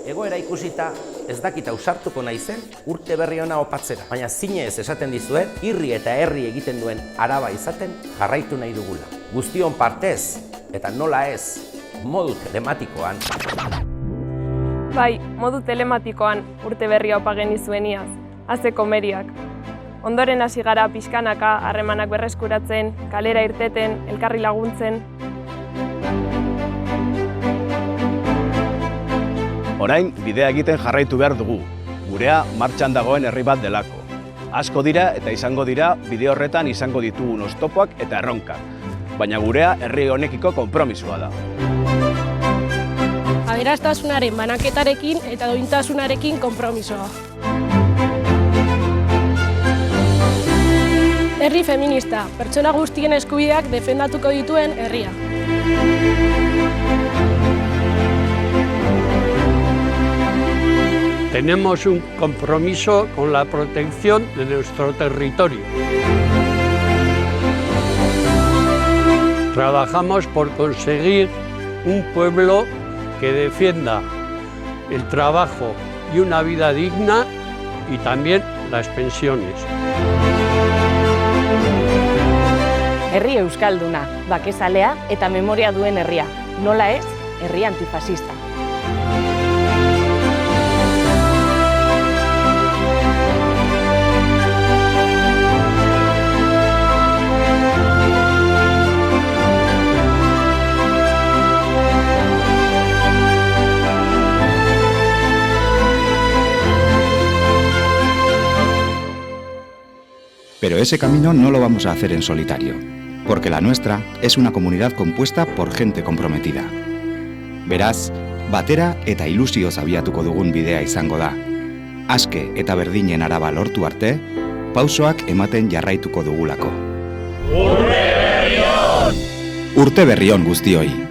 Egoera ikusita ez dakit ausartuko naizen urte berri ona opatzera. Baina zinez esaten dizuet, irri eta herri egiten duen Araba izaten jarraitu nahi dugula. Guztion partez eta nola ez, modu telematikoan. Bai, modu telematikoan urte berria opa genizueniaz, azeko meriak. Ondoren hasi gara pixkanaka harremanak berreskuratzen, kalera irteten, elkarri laguntzen. Orain bidea egiten jarraitu behar dugu, gurea martxan dagoen herri bat delako. Asko dira eta izango dira bide horretan izango ditugun oztopoak eta erronkak, baina gurea herri honekiko konpromisoa da. Aberastasunaren banaketarekin eta duintasunarekin konpromisoa. Herri feminista, pertsona guztien eskubideak defendatuko dituen herria. Tenemos un compromiso con la protección de nuestro territorio. Trabajamos por conseguir un pueblo que defienda el trabajo y una vida digna y también las pensiones. Herri euskalduna, bakezalea eta memoria duen herria. Nola ez, herri antifasista. Pero ese camino no lo vamos a hacer en solitario, porque la nuestra es una comunidad compuesta por gente comprometida. Beraz, batera eta ilusioz abiatuko dugun bidea izango da. Aske eta berdinen Araba lortu arte, pausoak ematen jarraituko dugulako. Urte berri on! Urte berri on guztioi!